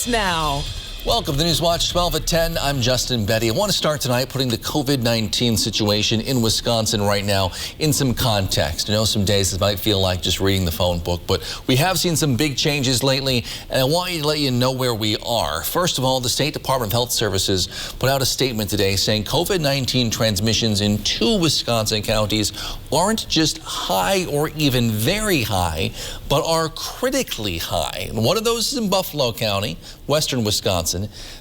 Now. Welcome to Newswatch 12 at 10. I'm Justin Betty. I want to start tonight putting the COVID-19 situation in Wisconsin right now in some context. I know some days it might feel like just reading the phone book, but we have seen some big changes lately, and I want to let you know where we are. First of all, the State Department of Health Services put out a statement today saying COVID-19 transmissions in 2 Wisconsin counties aren't just high or even very high, but are critically high. And one of those is in Buffalo County, western Wisconsin.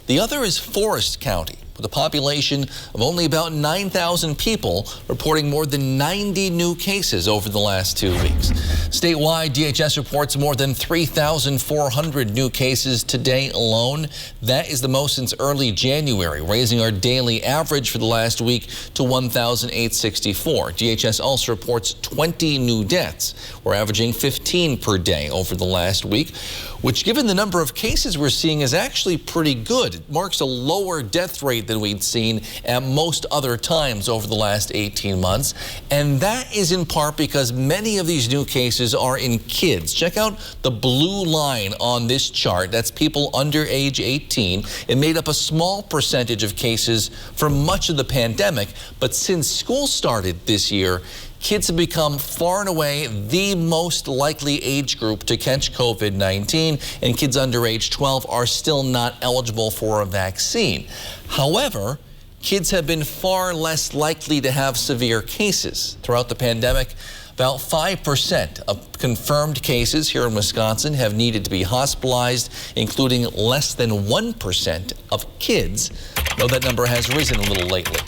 The other is Forest County, with a population of only about 9,000 people, reporting more than 90 new cases over the last 2 weeks. Statewide, DHS reports more than 3,400 new cases today alone. That is the most since early January, raising our daily average for the last week to 1,864. DHS also reports 20 new deaths. We're averaging 15 per day over the last week, which, given the number of cases we're seeing, is actually pretty good. It marks a lower death rate than we'd seen at most other times over the last 18 months. And that is in part because many of these new cases are in kids. Check out the blue line on this chart. That's people under age 18. It made up a small percentage of cases for much of the pandemic. But since school started this year, kids have become far and away the most likely age group to catch COVID-19, and kids under age 12 are still not eligible for a vaccine. However, kids have been far less likely to have severe cases. Throughout the pandemic, about 5% of confirmed cases here in Wisconsin have needed to be hospitalized, including less than 1% of kids, though that number has risen a little lately.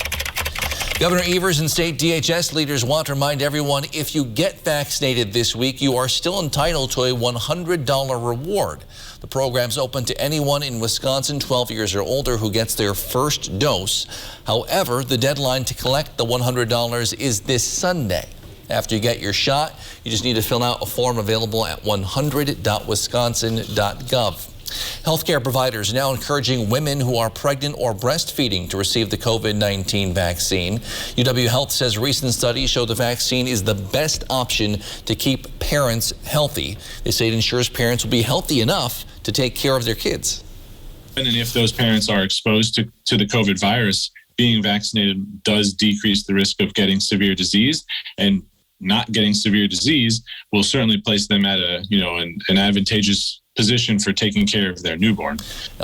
Governor Evers and state DHS leaders want to remind everyone, if you get vaccinated this week, you are still entitled to a $100 reward. The program's open to anyone in Wisconsin 12 years or older who gets their first dose. However, the deadline to collect the $100 is this Sunday. After you get your shot, you just need to fill out a form available at 100.wisconsin.gov. Healthcare providers are now encouraging women who are pregnant or breastfeeding to receive the COVID-19 vaccine. UW Health says recent studies show the vaccine is the best option to keep parents healthy. They say it ensures parents will be healthy enough to take care of their kids. And if those parents are exposed to the COVID virus, being vaccinated does decrease the risk of getting severe disease, and not getting severe disease will certainly place them at an advantageous position for taking care of their newborn.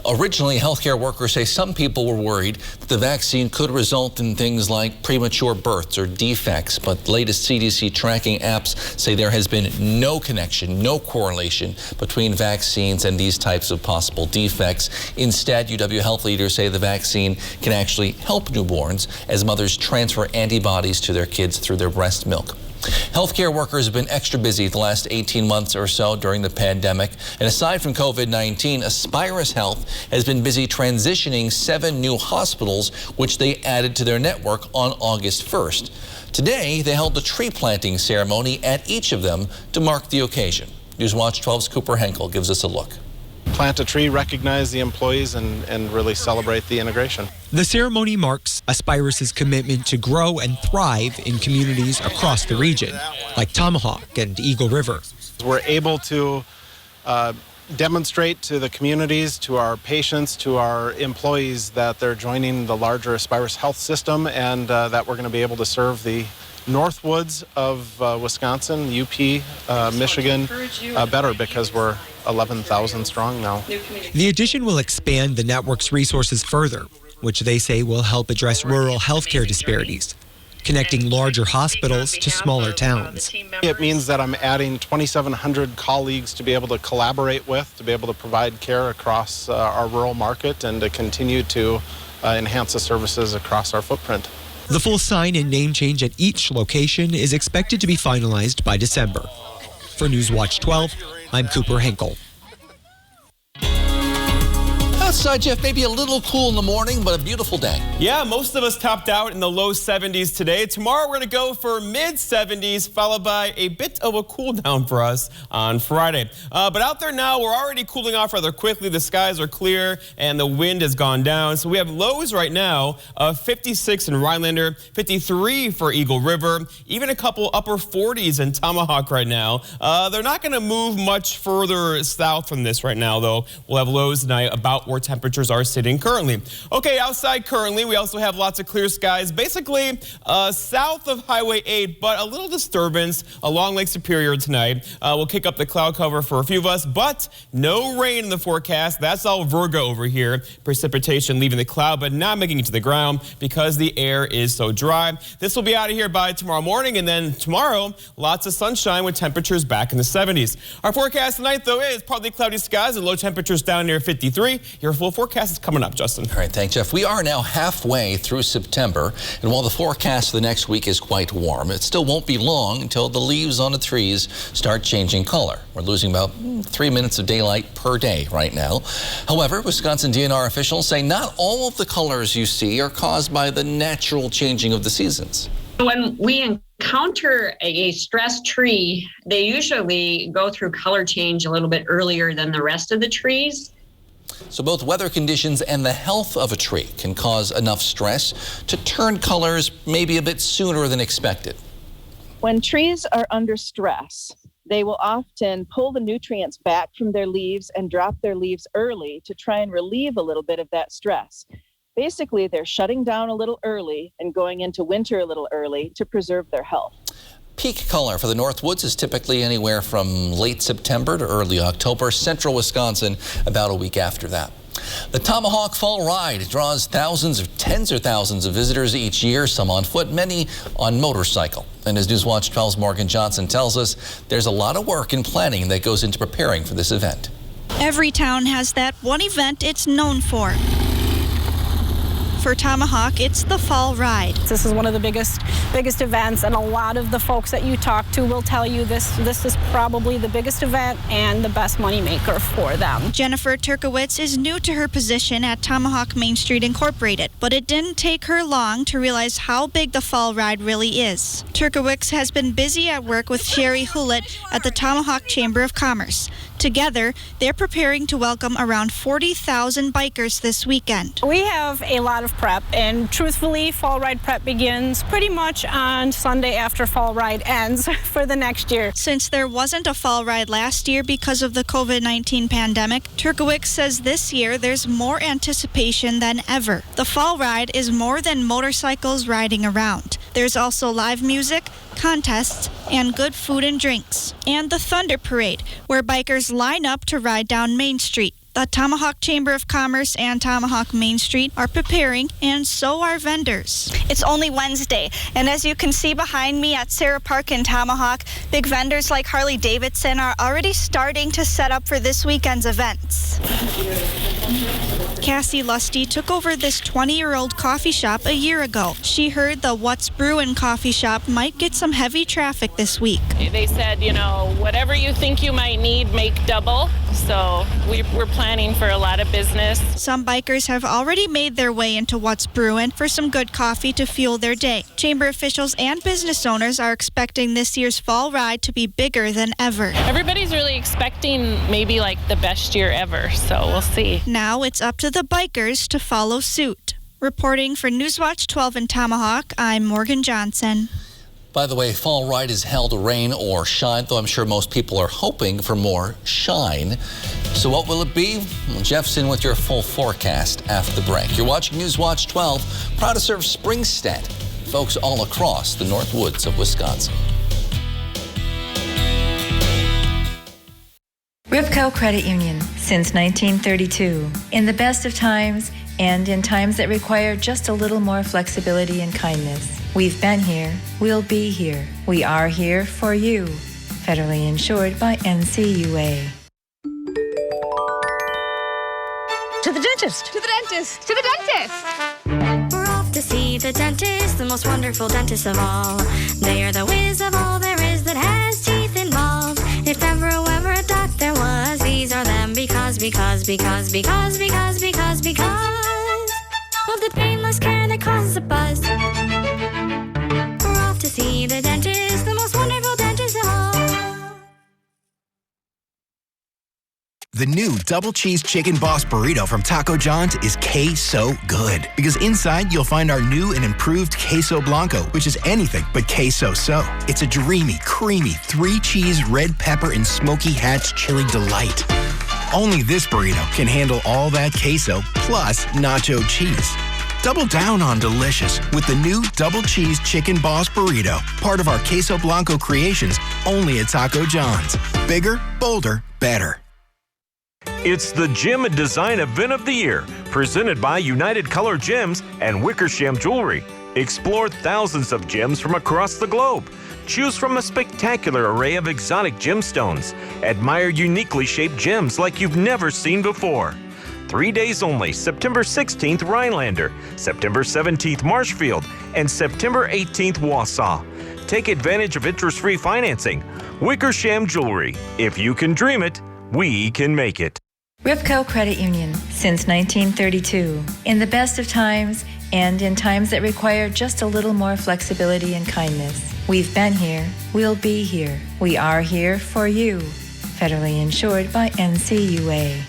Originally, healthcare workers say some people were worried that the vaccine could result in things like premature births or defects, but latest CDC tracking apps say there has been no connection, no correlation between vaccines and these types of possible defects. Instead, UW Health leaders say the vaccine can actually help newborns as mothers transfer antibodies to their kids through their breast milk. Healthcare workers have been extra busy the last 18 months or so during the pandemic. And aside from COVID-19, Aspirus Health has been busy transitioning 7 new hospitals, which they added to their network on August 1st. Today, they held a tree planting ceremony at each of them to mark the occasion. Newswatch 12's Cooper Henkel gives us a look. Plant a tree, recognize the employees, and really celebrate the integration. The ceremony marks Aspirus' commitment to grow and thrive in communities across the region, like Tomahawk and Eagle River. We're able to demonstrate to the communities, to our patients, to our employees that they're joining the larger Aspirus health system, and that we're going to be able to serve the Northwoods of Wisconsin, UP, Michigan, better because we're 11,000 strong now. The addition will expand the network's resources further, which they say will help address rural healthcare disparities, connecting larger hospitals to smaller towns. It means that I'm adding 2,700 colleagues to be able to collaborate with, to be able to provide care across our rural market, and to continue to enhance the services across our footprint. The full sign and name change at each location is expected to be finalized by December. For Newswatch 12, I'm Cooper Henkel. Outside, Jeff, maybe a little cool in the morning, but a beautiful day. Yeah, most of us topped out in the low 70s today. Tomorrow we're going to go for mid-70s, followed by a bit of a cool down for us on Friday. But out there now, we're already cooling off rather quickly. The skies are clear and the wind has gone down. So we have lows right now of 56 in Rhinelander, 53 for Eagle River, even a couple upper 40s in Tomahawk right now. They're not going to move much further south from this right now, though. We'll have lows tonight about where temperatures are sitting currently. Okay, outside currently, we also have lots of clear skies, basically south of Highway 8, but a little disturbance along Lake Superior tonight. We'll kick up the cloud cover for a few of us, but no rain in the forecast. That's all Virgo over here. Precipitation leaving the cloud, but not making it to the ground because the air is so dry. This will be out of here by tomorrow morning, and then tomorrow, lots of sunshine with temperatures back in the 70s. Our forecast tonight, though, is partly cloudy skies and low temperatures down near 53. Your full forecast is coming up, Justin. All right, thanks, Jeff. We are now halfway through September, and while the forecast for the next week is quite warm, it still won't be long until the leaves on the trees start changing color. We're losing about 3 minutes of daylight per day right now. However, Wisconsin DNR officials say not all of the colors you see are caused by the natural changing of the seasons. When we encounter a stressed tree, they usually go through color change a little bit earlier than the rest of the trees. So both weather conditions and the health of a tree can cause enough stress to turn colors maybe a bit sooner than expected. When trees are under stress, they will often pull the nutrients back from their leaves and drop their leaves early to try and relieve a little bit of that stress. Basically, they're shutting down a little early and going into winter a little early to preserve their health. Peak color for the Northwoods is typically anywhere from late September to early October. Central Wisconsin about a week after that. The Tomahawk Fall Ride draws tens of thousands of visitors each year, some on foot, many on motorcycle. And as Newswatch 12's Morgan Johnson tells us, there's a lot of work and planning that goes into preparing for this event. Every town has that one event it's known for. For Tomahawk, it's the Fall Ride. This is one of the biggest events, and a lot of the folks that you talk to will tell you this is probably the biggest event and the best moneymaker for them. Jennifer Turkowitz is new to her position at Tomahawk Main Street Incorporated, but it didn't take her long to realize how big the Fall Ride really is. Turkowitz has been busy at work with Sherry Hewlett at the Tomahawk Chamber of Commerce. Together, they're preparing to welcome around 40,000 bikers this weekend. We have a lot of prep, and truthfully, Fall Ride prep begins pretty much on Sunday after Fall Ride ends for the next year. Since there wasn't a Fall Ride last year because of the COVID-19 pandemic, Turkowitz says this year there's more anticipation than ever. The Fall Ride is more than motorcycles riding around. There's also live music, contests, and good food and drinks. And the Thunder Parade, where bikers line up to ride down Main Street. The Tomahawk Chamber of Commerce and Tomahawk Main Street are preparing, and so are vendors. It's only Wednesday, and as you can see behind me at Sarah Park in Tomahawk, big vendors like Harley Davidson are already starting to set up for this weekend's events. Cassie Lusty took over this 20-year-old coffee shop a year ago. She heard the What's Brewin' coffee shop might get some heavy traffic this week. They said, whatever you think you might need, make double. So we're planning for a lot of business. Some bikers have already made their way into What's Brewin' for some good coffee to fuel their day. Chamber officials and business owners are expecting this year's Fall Ride to be bigger than ever. Everybody's really expecting maybe like the best year ever, so we'll see. Now it's up to the bikers to follow suit. Reporting for Newswatch 12 in Tomahawk, I'm Morgan Johnson. By the way, Fall Ride is held rain or shine, though I'm sure most people are hoping for more shine. So what will it be? Well, Jeff's in with your full forecast after the break. You're watching Newswatch 12, proud to serve Springstead, folks all across the North Woods of Wisconsin. Ripco Credit Union, since 1932. In the best of times and in times that require just a little more flexibility and kindness. We've been here, we'll be here. We are here for you. Federally insured by NCUA. To the dentist! To the dentist! To the dentist! We're off to see the dentist, the most wonderful dentist of all. They are the whiz of all there is that has teeth involved. If ever a doctor was, these are them because of the painless care that causes a buzz. We're off to see the dentist, the most wonderful dentist of all. The new double cheese chicken boss burrito from Taco John's is queso good. Because inside you'll find our new and improved queso blanco, which is anything but queso so. It's a dreamy, creamy, 3-cheese, red pepper, and smoky hatch chili delight. Only this burrito can handle all that queso plus nacho cheese. Double down on delicious with the new double cheese chicken boss burrito, part of our queso blanco creations, only at Taco John's. Bigger, bolder, better. It's the Gym and Design Event of the Year, presented by United Color Gems and Wickersham Jewelry. Explore thousands of gems from across the globe. Choose from a spectacular array of exotic gemstones. Admire uniquely shaped gems like you've never seen before. 3 days only, September 16th, Rhinelander, September 17th, Marshfield, and September 18th, Wausau. Take advantage of interest-free financing. Wickersham Jewelry. If you can dream it, we can make it. Ripco Credit Union, since 1932. In the best of times and in times that require just a little more flexibility and kindness. We've been here, we'll be here. We are here for you. Federally insured by NCUA.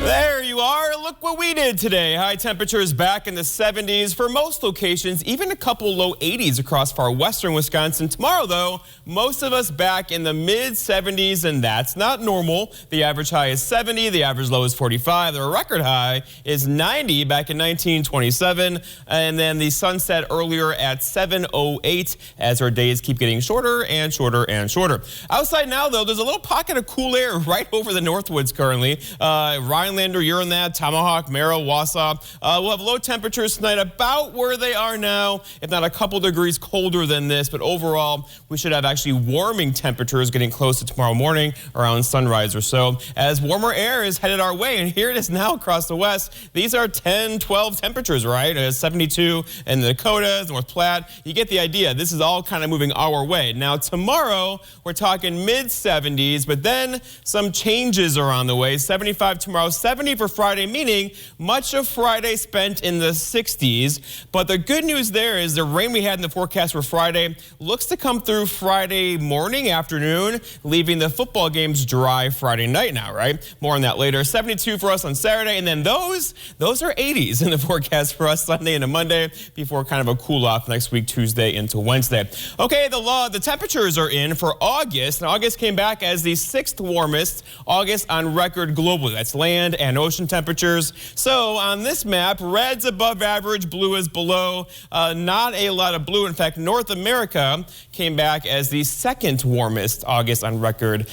There you are. Look what we did today. High temperatures back in the 70s for most locations, even a couple low 80s across far western Wisconsin. Tomorrow, though, most of us back in the mid 70s, and that's not normal. The average high is 70, the average low is 45, the record high is 90 back in 1927, and then the sun set earlier at 7:08 as our days keep getting shorter and shorter and shorter. Outside now, though, there's a little pocket of cool air right over the Northwoods currently. Rhinelander, you're in that, Tomahawk, Merrill, Wausau. We'll have low temperatures tonight about where they are now, if not a couple degrees colder than this, but overall we should have actually warming temperatures getting close to tomorrow morning around sunrise or so as warmer air is headed our way, and here it is now across the west. These are 10, 12 temperatures, right? 72 in the Dakotas, North Platte. You get the idea. This is all kind of moving our way. Now tomorrow we're talking mid 70s, but then some changes are on the way. 75 tomorrow, 70 for Friday, meaning much of Friday spent in the 60s. But the good news there is the rain we had in the forecast for Friday looks to come through Friday morning, afternoon, leaving the football games dry Friday night now, right? More on that later. 72 for us on Saturday, and then those are 80s in the forecast for us Sunday into Monday before kind of a cool off next week, Tuesday into Wednesday. Okay, the temperatures are in for August, and August came back as the 6th warmest August on record globally. That's land and ocean temperatures. So on this map, red's above average, blue is below. Not a lot of blue. In fact, North America came back as the 2nd warmest August on record,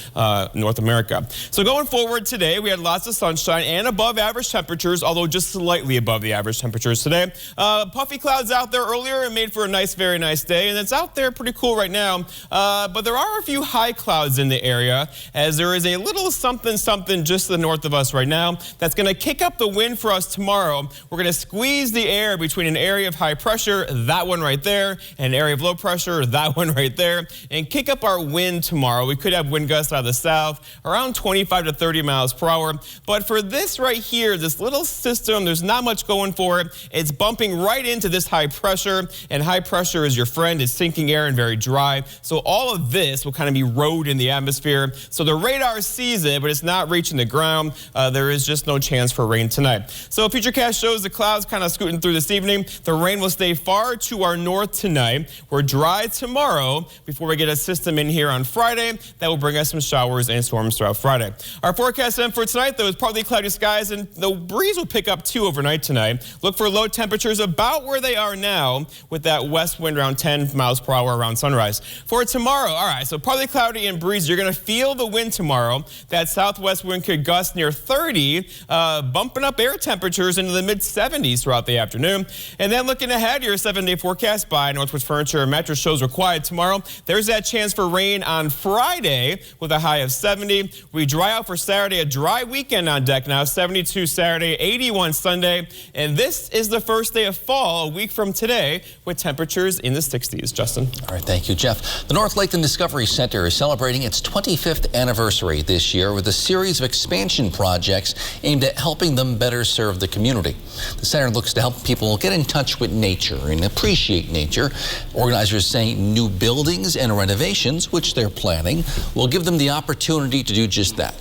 North America. So going forward today, we had lots of sunshine and above average temperatures, although just slightly above the average temperatures today. Puffy clouds out there earlier and made for a nice, very nice day, and it's out there pretty cool right now. But there are a few high clouds in the area, as there is a little something just to the north of us right now that's going to kick up the wind for us tomorrow. We're going to squeeze the air between an area of high pressure, that one right there, and an area of low pressure, that one right there, and kick up our wind tomorrow. We could have wind gusts out of the south around 25 to 30 miles per hour. But for this right here, this little system, there's not much going for it. It's bumping right into this high pressure, and high pressure is your friend. It's sinking air and very dry. So all of this will kind of erode in the atmosphere. So the radar sees it, but it's not reaching the ground. There is just no chance for rain tonight. So Futurecast shows the clouds kind of scooting through this evening. The rain will stay far to our north tonight. We're dry tomorrow before we get a system in here on Friday that will bring us some showers and storms throughout Friday. Our forecast then for tonight, though, is partly cloudy skies, and the breeze will pick up too overnight tonight. Look for low temperatures about where they are now, with that west wind around 10 miles per hour around sunrise. For tomorrow, all right, so partly cloudy and breezy. You're going to feel the wind tomorrow. That southwest wind could gust near 30, bumping up air temperatures temperatures into the mid-70s throughout the afternoon. And then looking ahead, your 7-day forecast by Northwoods Furniture and Mattress shows we're quiet tomorrow. There's that chance for rain on Friday with a high of 70. We dry out for Saturday, a dry weekend on deck now. 72 Saturday, 81 Sunday. And this is the first day of fall a week from today with temperatures in the 60s. Justin. All right, thank you, Jeff. The North Lakeland Discovery Center is celebrating its 25th anniversary this year with a series of expansion projects aimed at helping them better serve the community. The center looks to help people get in touch with nature and appreciate nature. Organizers say new buildings and renovations, which they're planning, will give them the opportunity to do just that.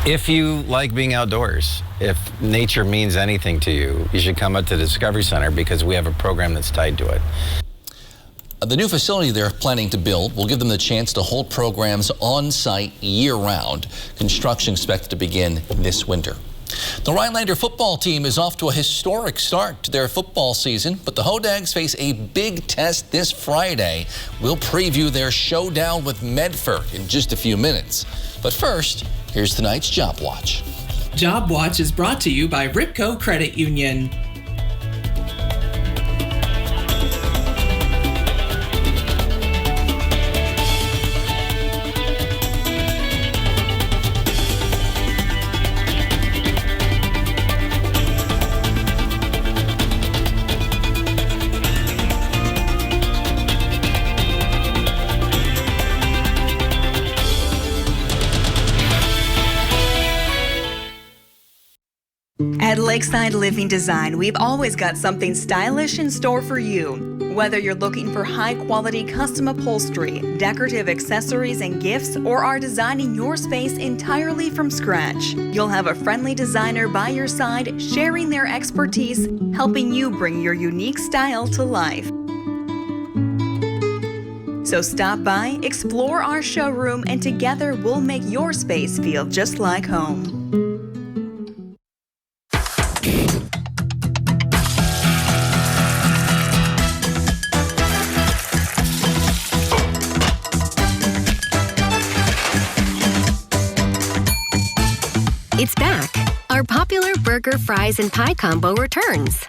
If you like being outdoors, if nature means anything to you, you should come up to the Discovery Center because we have a program that's tied to it. The new facility they're planning to build will give them the chance to hold programs on site year-round. Construction expected to begin this winter. The Rhinelander football team is off to a historic start to their football season, but the Hodags face a big test this Friday. We'll preview their showdown with Medford in just a few minutes. But first, here's tonight's Job Watch. Job Watch is brought to you by Ripco Credit Union. At Lakeside Living Design, we've always got something stylish in store for you. Whether you're looking for high-quality custom upholstery, decorative accessories and gifts, or are designing your space entirely from scratch, you'll have a friendly designer by your side, sharing their expertise, helping you bring your unique style to life. So stop by, explore our showroom, and together we'll make your space feel just like home. It's back. Our popular burger, fries, and pie combo returns.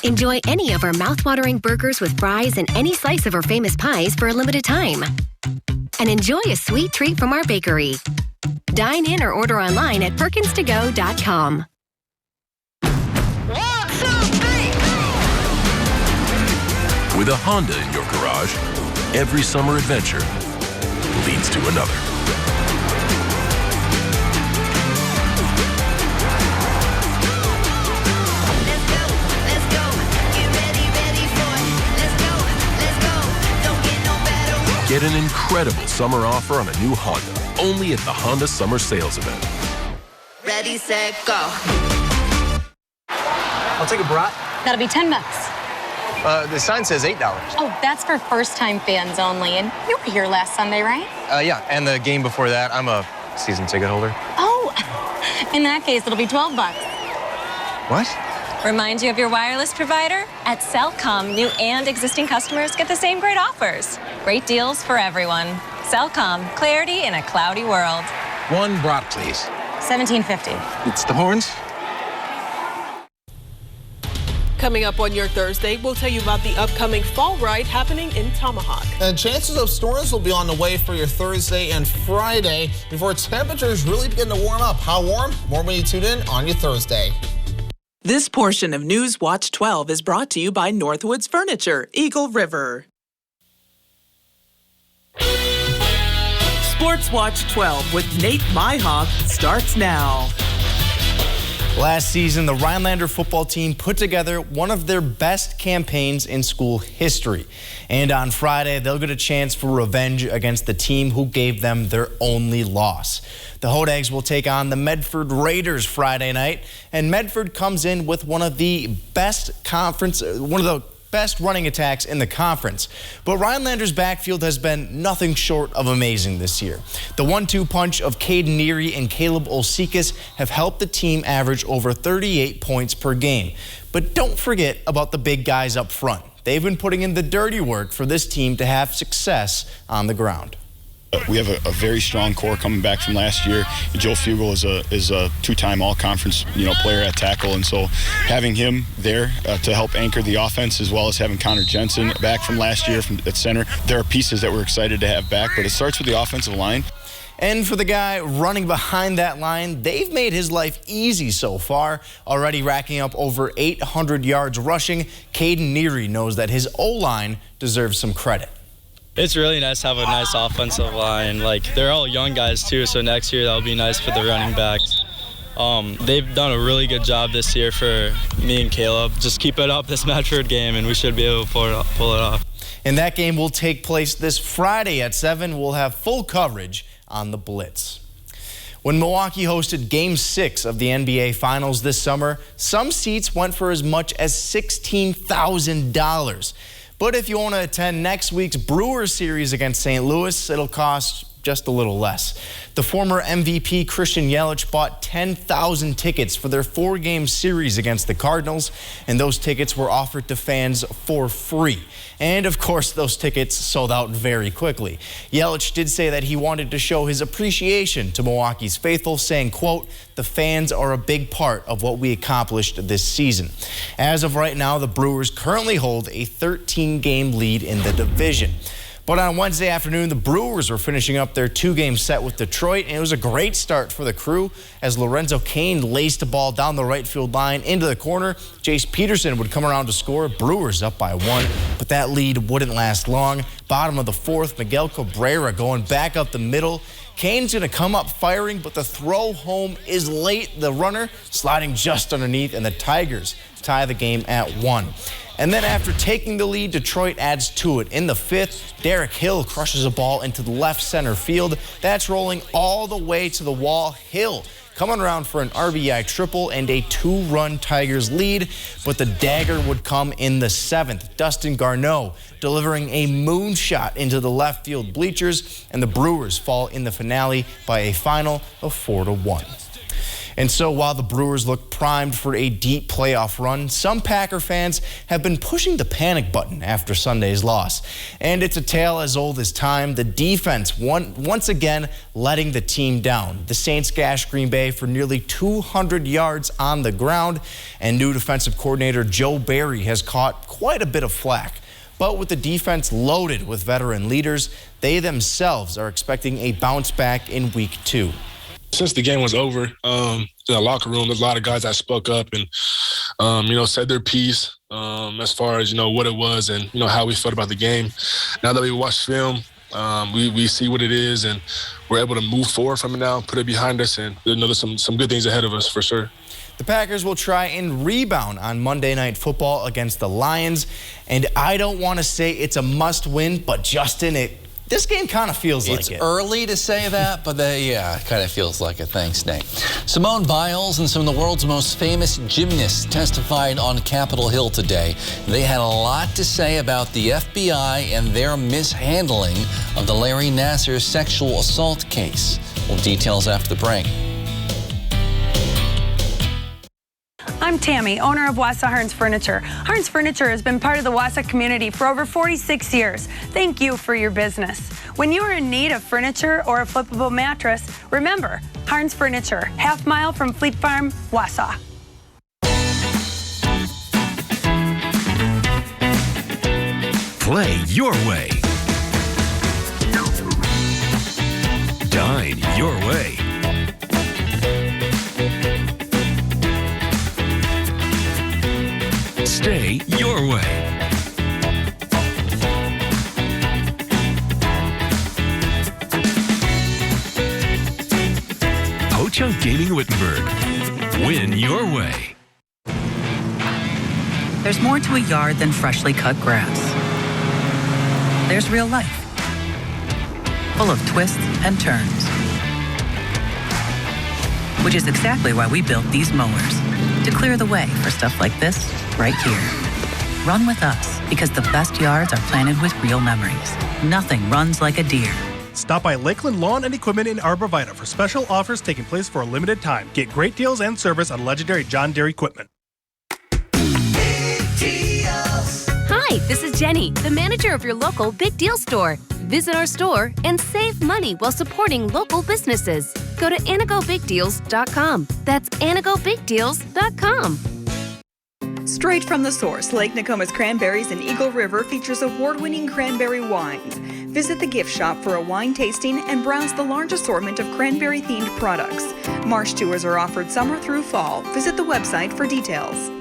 Enjoy any of our mouthwatering burgers with fries and any slice of our famous pies for a limited time. And enjoy a sweet treat from our bakery. Dine in or order online at perkinstogo.com. With a Honda in your garage, every summer adventure leads to another. Get an incredible summer offer on a new Honda, only at the Honda Summer Sales Event. Ready, set, go. I'll take a brat. That'll be $10. The sign says $8. Oh, that's for first-time fans only. And you were here last Sunday, right? Yeah, and the game before that, I'm a season ticket holder. Oh, in that case, it'll be $12. What? Remind you of your wireless provider? At Cellcom, new and existing customers get the same great offers. Great deals for everyone. Cellcom, clarity in a cloudy world. One brat, please. $17.50. It's the horns. Coming up on your Thursday, we'll tell you about the upcoming fall ride happening in Tomahawk. And chances of storms will be on the way for your Thursday and Friday before temperatures really begin to warm up. How warm? More when you tune in on your Thursday. This portion of News Watch 12 is brought to you by Northwoods Furniture, Eagle River. Sports Watch 12 with Nate Myhoff starts now. Last season, the Rhinelander football team put together one of their best campaigns in school history. And on Friday, they'll get a chance for revenge against the team who gave them their only loss. The Hodags will take on the Medford Raiders Friday night, and Medford comes in with one of the best running attacks in the conference. But Rhinelander's backfield has been nothing short of amazing this year. The 1-2 punch of Caden Neary and Caleb Olsekas have helped the team average over 38 points per game. But don't forget about the big guys up front. They've been putting in the dirty work for this team to have success on the ground. We have a very strong core coming back from last year. Joe Fugel is a two-time all-conference player at tackle, and so having him there to help anchor the offense, as well as having Connor Jensen back from last year at center, there are pieces that we're excited to have back, but it starts with the offensive line. And for the guy running behind that line, they've made his life easy so far, already racking up over 800 yards rushing. Caden Neary knows that his O-line deserves some credit. It's really nice to have a nice offensive line. They're all young guys too, so next year that'll be nice for the running backs. They've done a really good job this year for me and Caleb. Just keep it up this Medford game, and we should be able to pull it off. And that game will take place this Friday at 7. We'll have full coverage on the Blitz. When Milwaukee hosted Game 6 of the NBA Finals this summer, some seats went for as much as $16,000. But if you want to attend next week's Brewers series against St. Louis, it'll cost just a little less. The former MVP Christian Yelich bought 10,000 tickets for their 4-game series against the Cardinals, and those tickets were offered to fans for free. And of course, those tickets sold out very quickly. Yelich did say that he wanted to show his appreciation to Milwaukee's faithful, saying, quote, "The fans are a big part of what we accomplished this season." As of right now, the Brewers currently hold a 13-game lead in the division. But on Wednesday afternoon, the Brewers were finishing up their 2-game set with Detroit, and it was a great start for the crew as Lorenzo Cain laced the ball down the right field line into the corner. Jace Peterson would come around to score. Brewers up by 1, but that lead wouldn't last long. Bottom of the 4th, Miguel Cabrera going back up the middle. Cain's going to come up firing, but the throw home is late. The runner sliding just underneath, and the Tigers tie the game at 1. And then after taking the lead, Detroit adds to it. In the 5th, Derek Hill crushes a ball into the left center field. That's rolling all the way to the wall. Hill coming around for an RBI triple and a 2-run Tigers lead, but the dagger would come in the 7th. Dustin Garneau delivering a moonshot into the left field bleachers, and the Brewers fall in the finale by a final of 4-1. And so while the Brewers look primed for a deep playoff run, some Packer fans have been pushing the panic button after Sunday's loss. And it's a tale as old as time. The defense once again letting the team down. The Saints gashed Green Bay for nearly 200 yards on the ground, and new defensive coordinator Joe Barry has caught quite a bit of flack. But with the defense loaded with veteran leaders, they themselves are expecting a bounce back in Week 2. Since the game was over, in the locker room, there's a lot of guys that spoke up and, said their piece as far as, what it was and, how we felt about the game. Now that we watched film, we see what it is, and we're able to move forward from it now, put it behind us, and there's some good things ahead of us for sure. The Packers will try and rebound on Monday Night Football against the Lions. And I don't want to say it's a must-win, but Justin, this game kind of feels like it. It's early to say that, but it kind of feels like it. Thanks, Nate. Simone Biles and some of the world's most famous gymnasts testified on Capitol Hill today. They had a lot to say about the FBI and their mishandling of the Larry Nassar sexual assault case. Well, details after the break. I'm Tammy, owner of Wausau Hearns Furniture. Hearns Furniture has been part of the Wausau community for over 46 years. Thank you for your business. When you are in need of furniture or a flippable mattress, remember Hearns Furniture, half-mile from Fleet Farm, Wausau. Play your way. Dine your way. Stay your way. Ho-Chunk Gaming Wittenberg. Win your way. There's more to a yard than freshly cut grass. There's real life, full of twists and turns. Which is exactly why we built these mowers, to clear the way for stuff like this right here. Run with us, because the best yards are planted with real memories. Nothing runs like a deer. Stop by Lakeland Lawn and Equipment in Arborvita for special offers taking place for a limited time. Get great deals and service on legendary John Deere equipment. Hi, Hi, this is Jenny, the manager of your local Big Deal store. Visit our store and save money while supporting local businesses. Go to anagobigdeals.com. That's anagobigdeals.com. Straight from the source, Lake Nokomis Cranberries in Eagle River features award-winning cranberry wines. Visit the gift shop for a wine tasting and browse the large assortment of cranberry-themed products. Marsh tours are offered summer through fall. Visit the website for details.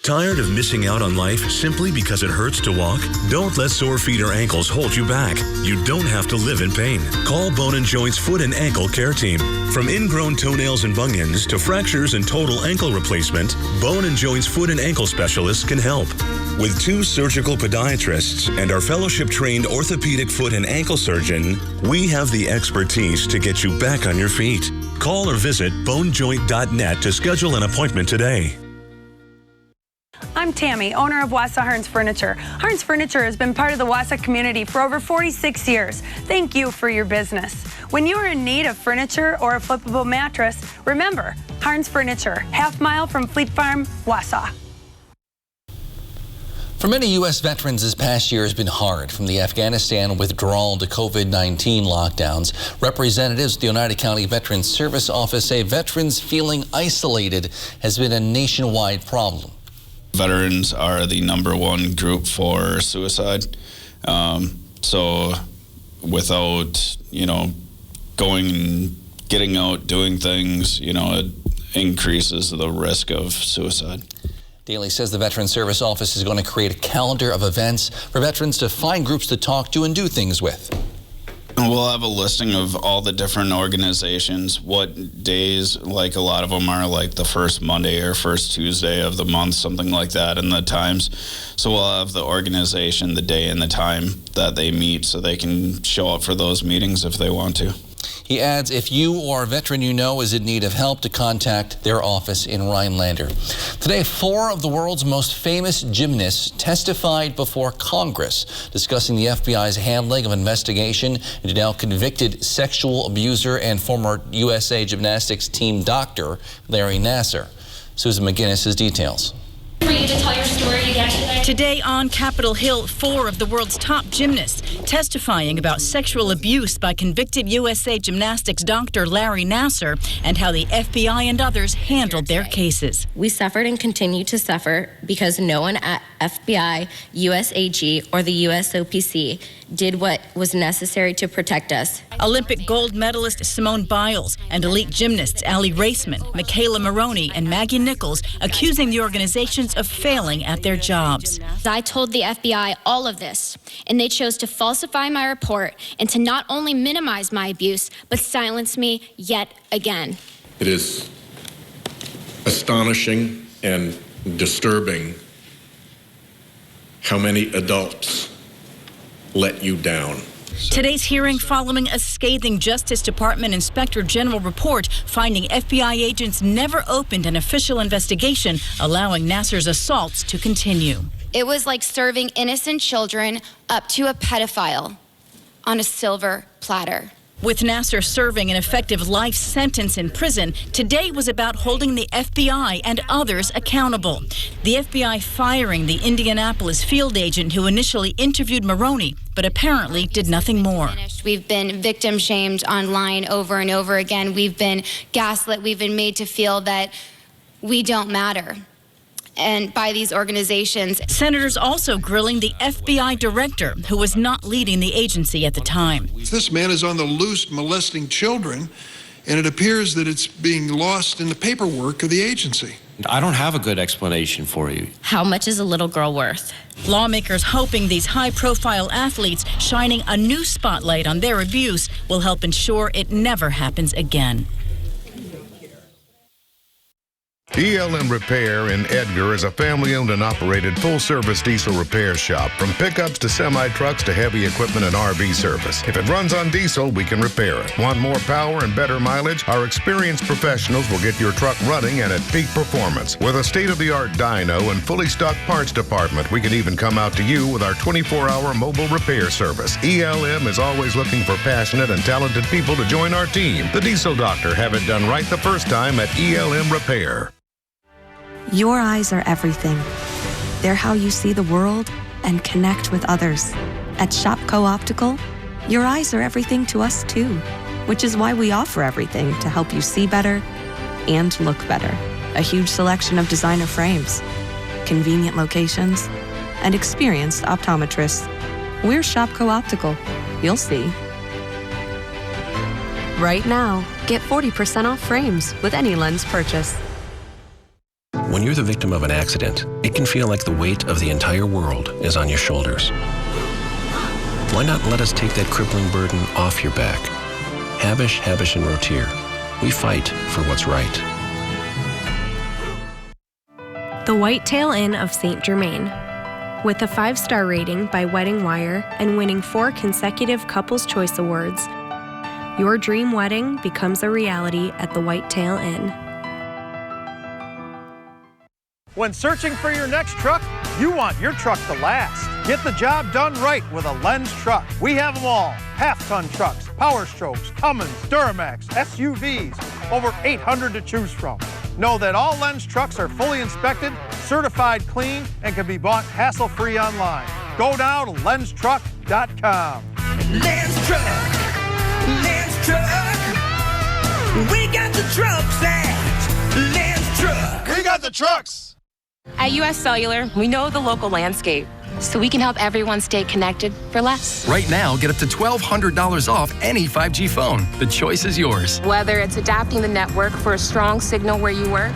Tired of missing out on life simply because it hurts to walk? Don't let sore feet or ankles hold you back. You don't have to live in pain. Call Bone & Joint's Foot and Ankle Care Team. From ingrown toenails and bunions to fractures and total ankle replacement, Bone & Joint's Foot and Ankle Specialists can help. With 2 surgical podiatrists and our fellowship-trained orthopedic foot and ankle surgeon, we have the expertise to get you back on your feet. Call or visit bonejoint.net to schedule an appointment today. I'm Tammy, owner of Wausau Hearns Furniture. Hearns Furniture has been part of the Wausau community for over 46 years. Thank you for your business. When you are in need of furniture or a flippable mattress, remember, Hearns Furniture, half-mile from Fleet Farm, Wausau. For many U.S. veterans, this past year has been hard. From the Afghanistan withdrawal to COVID-19 lockdowns, representatives of the Oneida County Veterans Service Office say veterans feeling isolated has been a nationwide problem. Veterans are the #1 group for suicide. So without, going and getting out, doing things, it increases the risk of suicide. Daly says the Veterans Service Office is going to create a calendar of events for veterans to find groups to talk to and do things with. We'll have a listing of all the different organizations, what days, like a lot of them are like the first Monday or first Tuesday of the month, something like that, and the times. So we'll have the organization, the day and the time that they meet so they can show up for those meetings if they want to. He adds, if you or a veteran you know is in need of help, to contact their office in Rhinelander. Today, 4 of the world's most famous gymnasts testified before Congress, discussing the FBI's handling of investigation into now convicted sexual abuser and former USA Gymnastics team doctor Larry Nassar. Susan McGinnis has details. For you to tell your story again today. Today on Capitol Hill, 4 of the world's top gymnasts testifying about sexual abuse by convicted USA Gymnastics doctor Larry Nassar and how the FBI and others handled their cases. We suffered and continue to suffer because no one at FBI, USAG, or the USOPC did what was necessary to protect us. Olympic gold medalist Simone Biles and elite gymnasts Allie Raceman, Michaela Maroney, and Maggie Nichols accusing the organizations of failing at their jobs. I told the FBI all of this, and they chose to falsify my report and to not only minimize my abuse, but silence me yet again. It is astonishing and disturbing how many adults let you down. Today's hearing following a scathing Justice Department Inspector General report finding FBI agents never opened an official investigation, allowing Nassar's assaults to continue. It was like serving innocent children up to a pedophile on a silver platter. With Nassar serving an effective life sentence in prison, today was about holding the FBI and others accountable. The FBI firing the Indianapolis field agent who initially interviewed Maroney, but apparently did nothing more. We've been victim shamed online over and over again. We've been gaslit. We've been made to feel that we don't matter. And by these organizations. Senators also grilling the FBI director, who was not leading the agency at the time. This man is on the loose molesting children, and it appears that it's being lost in the paperwork of the agency. I don't have a good explanation for you. How much is a little girl worth? Lawmakers hoping these high-profile athletes shining a new spotlight on their abuse will help ensure it never happens again. ELM Repair in Edgar is a family-owned and operated full-service diesel repair shop. From pickups to semi-trucks to heavy equipment and RV service. If it runs on diesel, we can repair it. Want more power and better mileage? Our experienced professionals will get your truck running and at peak performance. With a state-of-the-art dyno and fully stocked parts department, we can even come out to you with our 24-hour mobile repair service. ELM is always looking for passionate and talented people to join our team. The Diesel Doctor. Have it done right the first time at ELM Repair. Your eyes are everything. They're how you see the world and connect with others. At Shopko Optical, your eyes are everything to us too, which is why we offer everything to help you see better and look better. A huge selection of designer frames, convenient locations, and experienced optometrists. We're Shopko Optical. You'll see. Right now, get 40% off frames with any lens purchase. When you're the victim of an accident, it can feel like the weight of the entire world is on your shoulders. Why not let us take that crippling burden off your back? Habish, Habish & Rotier. We fight for what's right. The Whitetail Inn of St. Germain. With a 5-star rating by Wedding Wire and winning 4 consecutive Couples Choice Awards, your dream wedding becomes a reality at the Whitetail Inn. When searching for your next truck, you want your truck to last. Get the job done right with a Lenz truck. We have them all. Half-ton trucks, Power Strokes, Cummins, Duramax, SUVs, over 800 to choose from. Know that all Lenz trucks are fully inspected, certified clean, and can be bought hassle-free online. Go now to lenztruck.com. Lenz Truck, Lenz Truck. We got the trucks at Lenz Truck. We got the trucks. At US Cellular, we know the local landscape, so we can help everyone stay connected for less. Right now, get up to $1,200 off any 5G phone. The choice is yours. Whether it's adapting the network for a strong signal where you work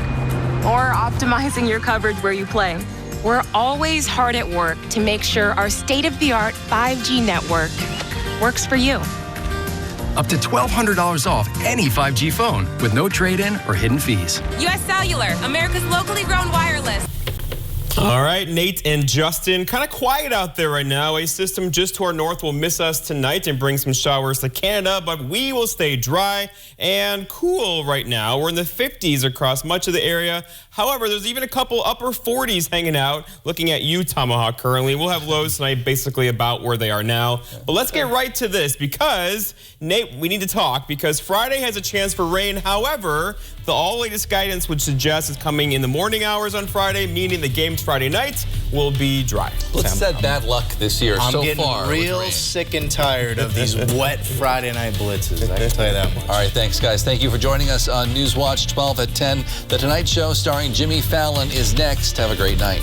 or optimizing your coverage where you play, we're always hard at work to make sure our state-of-the-art 5G network works for you. Up to $1,200 off any 5G phone with no trade-in or hidden fees. US Cellular, America's locally grown wireless. All right, Nate and Justin, kind of quiet out there right now. A system just to our north will miss us tonight and bring some showers to Canada, but we will stay dry and cool right now. We're in the 50s across much of the area. However, there's even a couple upper 40s hanging out. Looking at you, Tomahawk, currently. We'll have lows tonight basically about where they are now. But let's get right to this because, Nate, we need to talk because Friday has a chance for rain. However, the all-latest guidance would suggest it's coming in the morning hours on Friday, meaning the games Friday night will be dry. What's that bad luck this year I'm so getting far? real sick and tired of these wet Friday night blitzes. I can tell you that much. All right, thanks, guys. Thank you for joining us on Newswatch 12 at 10. The Tonight Show starring Jimmy Fallon is next. Have a great night.